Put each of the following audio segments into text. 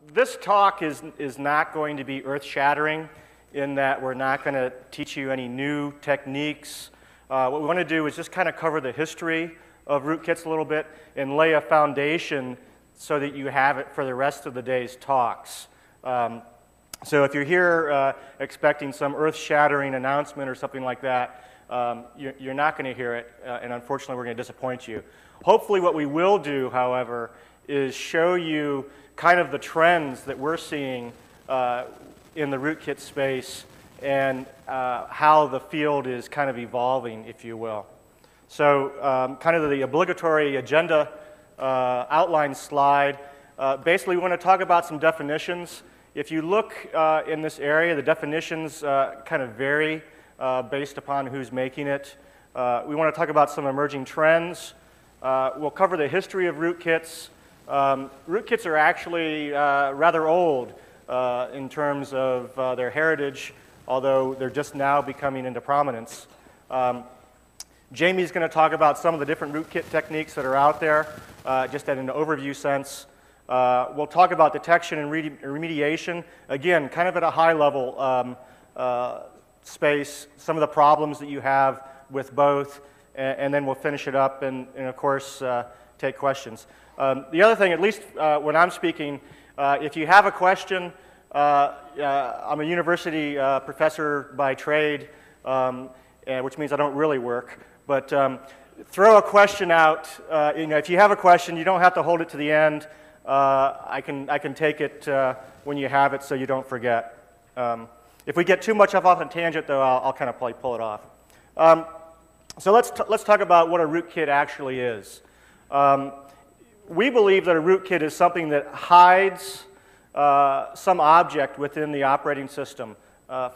This talk is not going to be earth-shattering in that we're not going to teach you any new techniques. What we want to do is just kind of cover the history of rootkits a little bit and lay a foundation so that you have it for the rest of the day's talks. So if you're here expecting some earth-shattering announcement or something like that, you're not going to hear it, and unfortunately we're going to disappoint you. Hopefully what we will do, however, is show you kind of the trends that we're seeing in the rootkit space and how the field is kind of evolving, if you will. So kind of the obligatory agenda outline slide. Basically, we want to talk about some definitions. If you look in this area, the definitions kind of vary based upon who's making it. We want to talk about some emerging trends. We'll cover the history of rootkits. Rootkits are actually rather old in terms of their heritage, although they're just now becoming into prominence. Jamie's going to talk about some of the different rootkit techniques that are out there, just at an overview sense. We'll talk about detection and remediation, again, kind of at a high level space, some of the problems that you have with both, and then we'll finish it up and of course, take questions. The other thing, at least when I'm speaking, if you have a question, I'm a university professor by trade, which means I don't really work, but throw a question out. If you have a question, you don't have to hold it to the end. I can take it when you have it so you don't forget. If we get too much off a tangent, though, I'll kind of probably pull it off. So let's talk about what a rootkit actually is. We believe that a rootkit is something that hides some object within the operating system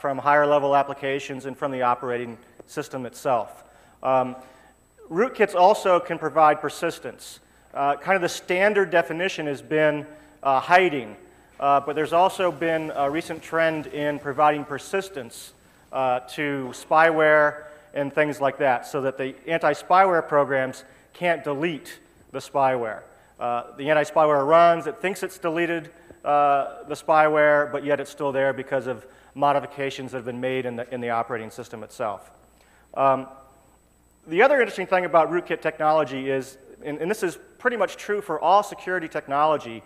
from higher level applications and from the operating system itself. Rootkits also can provide persistence. Kind of the standard definition has been hiding, but there's also been a recent trend in providing persistence to spyware and things like that, so that the anti-spyware programs can't delete the spyware. The anti-spyware runs, it thinks it's deleted the spyware, but yet it's still there because of modifications that have been made in the operating system itself. The other interesting thing about rootkit technology is, and this is pretty much true for all security technology,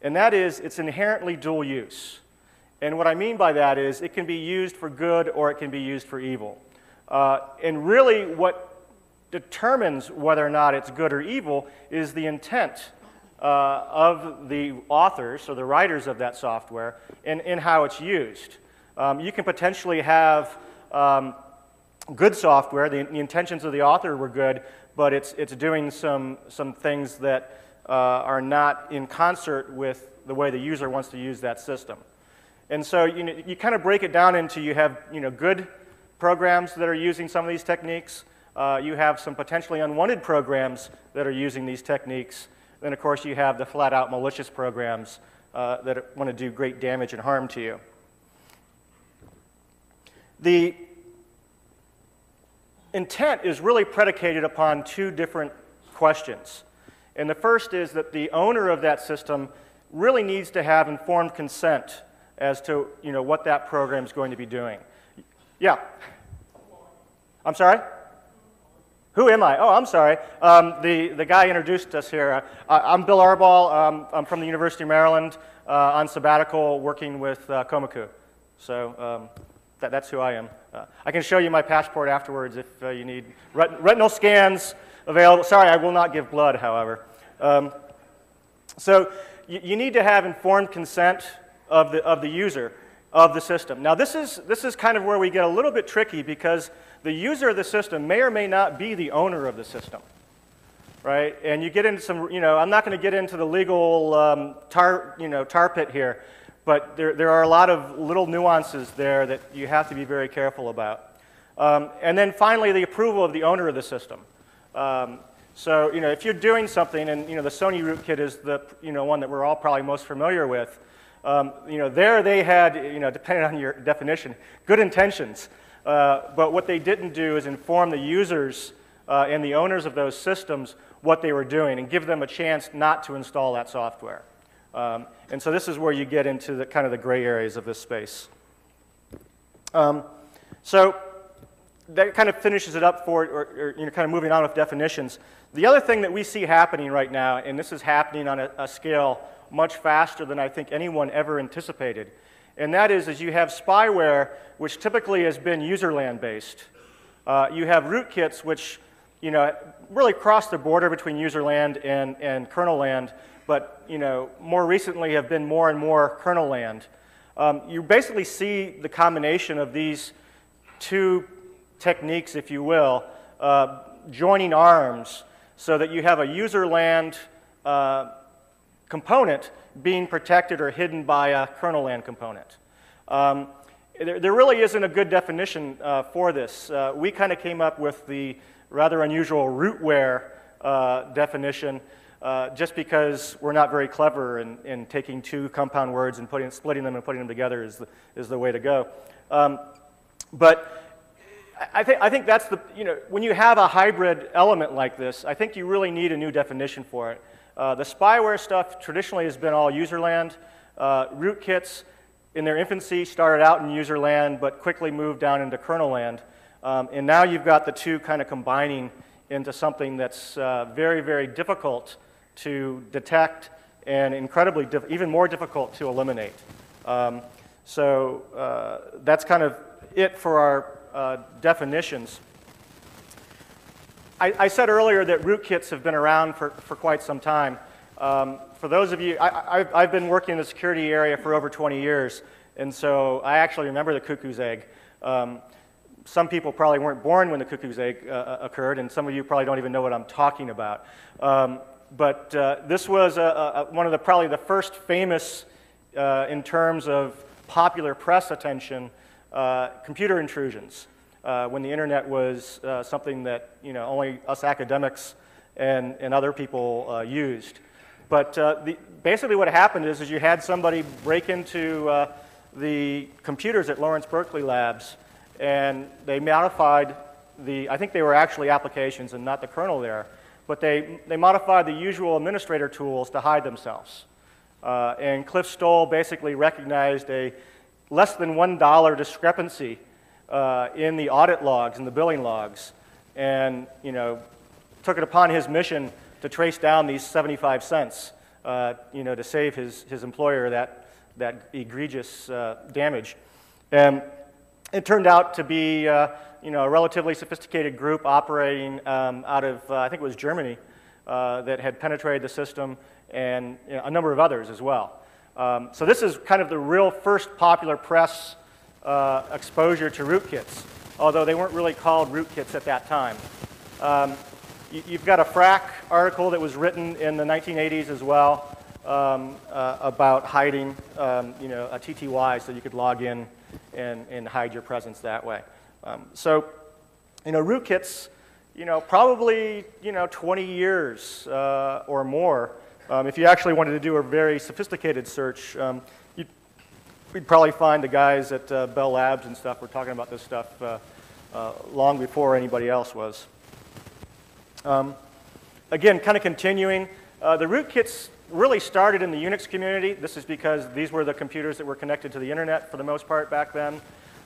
and that is it's inherently dual use. And what I mean by that is it can be used for good or it can be used for evil. And really what determines whether or not it's good or evil is the intent of the authors or the writers of that software and how it's used. You can potentially have good software, the intentions of the author were good, but it's doing some things that are not in concert with the way the user wants to use that system. And so you kind of break it down into you have good programs that are using some of these techniques. You have some potentially unwanted programs that are using these techniques. Then, of course, you have the flat-out malicious programs that want to do great damage and harm to you. The intent is really predicated upon two different questions. And the first is that the owner of that system really needs to have informed consent as to what that program is going to be doing. Yeah. I'm sorry? Who am I? Oh, I'm sorry. The guy introduced us here. I'm Bill Arball. I'm from the University of Maryland on sabbatical working with Komaku. So that's who I am. I can show you my passport afterwards if you need. Retinal scans available. Sorry, I will not give blood, however. So you need to have informed consent of the user of the system. Now this is kind of where we get a little bit tricky because the user of the system may or may not be the owner of the system, right? And you get into some, I'm not going to get into the legal tar pit here, but there are a lot of little nuances there that you have to be very careful about. And then finally, the approval of the owner of the system. So if you're doing something, and the Sony rootkit is the one that we're all probably most familiar with. There they had, depending on your definition, good intentions. But what they didn't do is inform the users and the owners of those systems what they were doing and give them a chance not to install that software. And so this is where you get into the kind of the gray areas of this space. So that kind of finishes it up for, or kind of moving on with definitions. The other thing that we see happening right now, and this is happening on a scale much faster than I think anyone ever anticipated, and that is you have spyware, which typically has been user land based. You have rootkits, which really cross the border between user land and kernel land, but more recently have been more and more kernel land. You basically see the combination of these two techniques, if you will, joining arms so that you have a user land component being protected or hidden by a kernel land component. There really isn't a good definition for this. We kind of came up with the rather unusual rootware definition just because we're not very clever in taking two compound words and splitting them and putting them together is the way to go. But I think that's when you have a hybrid element like this, I think you really need a new definition for it. The spyware stuff traditionally has been all user land. Rootkits in their infancy started out in user land but quickly moved down into kernel land. And now you've got the two kind of combining into something that's very, very difficult to detect and incredibly even more difficult to eliminate. So that's kind of it for our definitions. I said earlier that rootkits have been around for quite some time. For those of you, I've been working in the security area for over 20 years, and so I actually remember the cuckoo's egg. Some people probably weren't born when the cuckoo's egg occurred, and some of you probably don't even know what I'm talking about. But this was one of probably the first famous, in terms of popular press attention, computer intrusions. When the internet was something that only us academics and other people used. But basically what happened is you had somebody break into the computers at Lawrence Berkeley Labs, and they modified I think they were actually applications and not the kernel there, but they modified the usual administrator tools to hide themselves. And Cliff Stoll basically recognized a less than $1 discrepancy in the audit logs and the billing logs, and took it upon his mission to trace down these 75 cents, to save his employer that egregious damage. And it turned out to be a relatively sophisticated group operating out of I think it was Germany that had penetrated the system, and a number of others as well. So this is kind of the real first popular press exposure to rootkits, although they weren't really called rootkits at that time. You've got a FRAC article that was written in the 1980s as well about hiding a TTY so you could log in and hide your presence that way. So rootkits, probably 20 years or more. If you actually wanted to do a very sophisticated search, we'd probably find the guys at Bell Labs and stuff were talking about this stuff long before anybody else was. Again, kind of continuing, the rootkits really started in the Unix community. This is because these were the computers that were connected to the internet for the most part back then.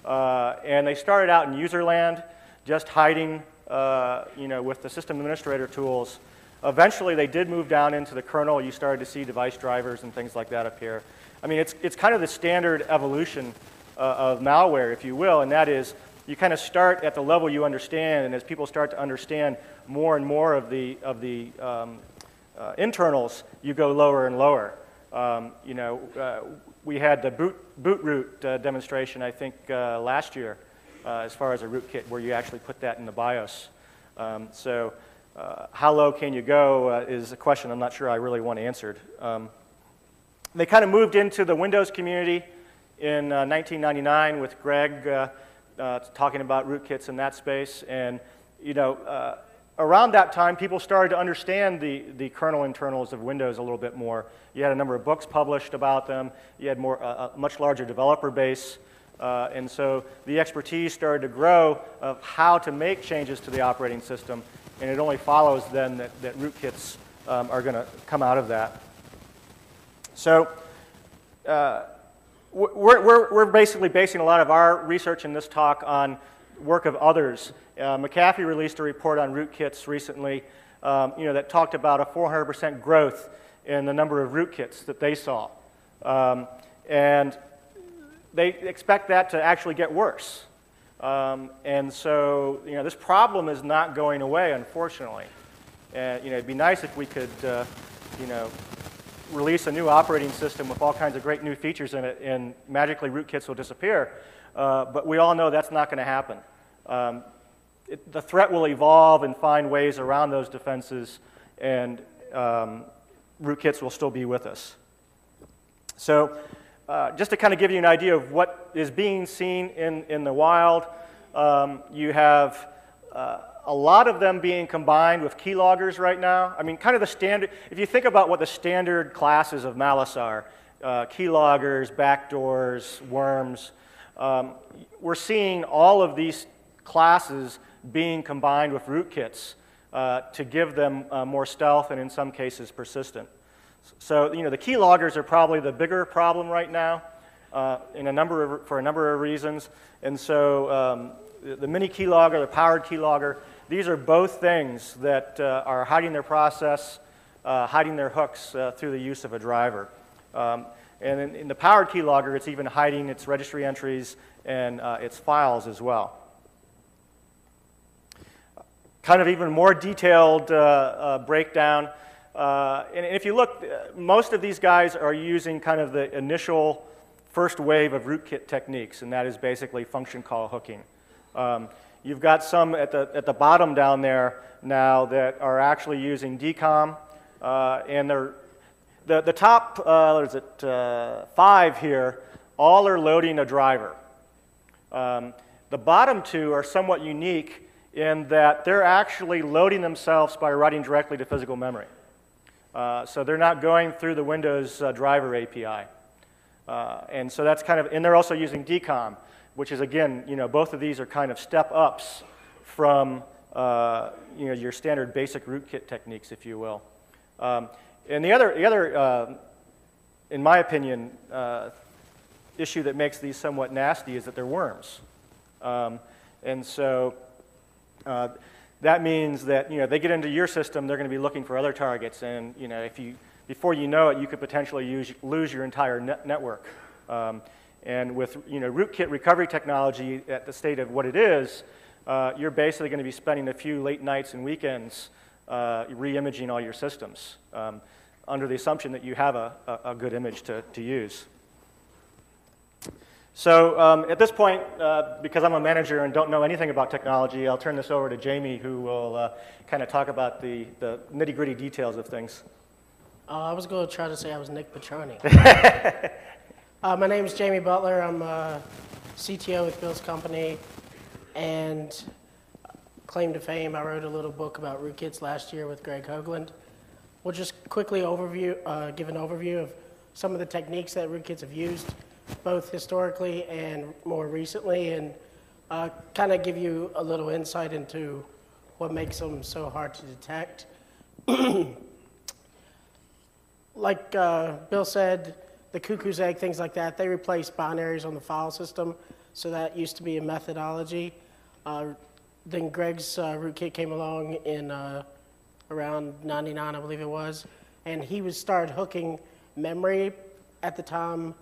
And they started out in user land, just hiding with the system administrator tools. Eventually, they did move down into the kernel. You started to see device drivers and things like that up here. I mean, it's kind of the standard evolution of malware, if you will, and that is you kind of start at the level you understand, and as people start to understand more and more of the internals, you go lower and lower. We had the boot root demonstration, I think, last year, as far as a rootkit, where you actually put that in the BIOS. So how low can you go is a question I'm not sure I really want answered. They kind of moved into the Windows community in 1999 with Greg talking about rootkits in that space. And around that time, people started to understand the kernel internals of Windows a little bit more. You had a number of books published about them. You had a much larger developer base. And so the expertise started to grow of how to make changes to the operating system. And it only follows then that rootkits are going to come out of that. So we're basically basing a lot of our research in this talk on work of others. McAfee released a report on rootkits recently that talked about a 400% growth in the number of rootkits that they saw. And they expect that to actually get worse. And so this problem is not going away, unfortunately. It'd be nice if we could release a new operating system with all kinds of great new features in it and magically rootkits will disappear. But we all know that's not going to happen. The threat will evolve and find ways around those defenses, and rootkits will still be with us. So just to kind of give you an idea of what is being seen in the wild, you have a lot of them being combined with keyloggers right now. I mean, kind of the standard, if you think about what the standard classes of malice are, keyloggers, backdoors, worms, we're seeing all of these classes being combined with rootkits to give them more stealth and in some cases persistent. So the keyloggers are probably the bigger problem right now for a number of reasons. And so the mini keylogger, the powered keylogger, these are both things that are hiding their process, hiding their hooks through the use of a driver. And in the powered keylogger, it's even hiding its registry entries and its files as well. Kind of even more detailed breakdown. And if you look, most of these guys are using kind of the initial first wave of rootkit techniques, and that is basically function call hooking. You've got some at the bottom down there now that are actually using DCOM, and the top, what is it, 5 here, all are loading a driver. The bottom 2 are somewhat unique in that they're actually loading themselves by writing directly to physical memory. So they're not going through the Windows driver API. And so that's kind of, and they're also using DCOM, which is, again, both of these are kind of step-ups from, your standard basic rootkit techniques, if you will. And the other in my opinion, issue that makes these somewhat nasty is that they're worms. And so that means that they get into your system, they're going to be looking for other targets, and before you know it, you could potentially lose your entire network. And with rootkit recovery technology at the state of what it is, you're basically going to be spending a few late nights and weekends re-imaging all your systems under the assumption that you have a good image to use. So at this point, because I'm a manager and don't know anything about technology, I'll turn this over to Jamie, who will kind of talk about the nitty-gritty details of things. I was going to try to say I was Nick Petroni. My name is Jamie Butler. I'm a CTO with Bill's company, and claim to fame, I wrote a little book about rootkits last year with Greg Hoagland. We'll just quickly give an overview of some of the techniques that rootkits have used, both historically and more recently, and kind of give you a little insight into what makes them so hard to detect. Like Bill said, the cuckoo's egg, things like that, they replace binaries on the file system, so that used to be a methodology. Then Greg's rootkit came along in around 99, I believe it was, and he started hooking memory at the time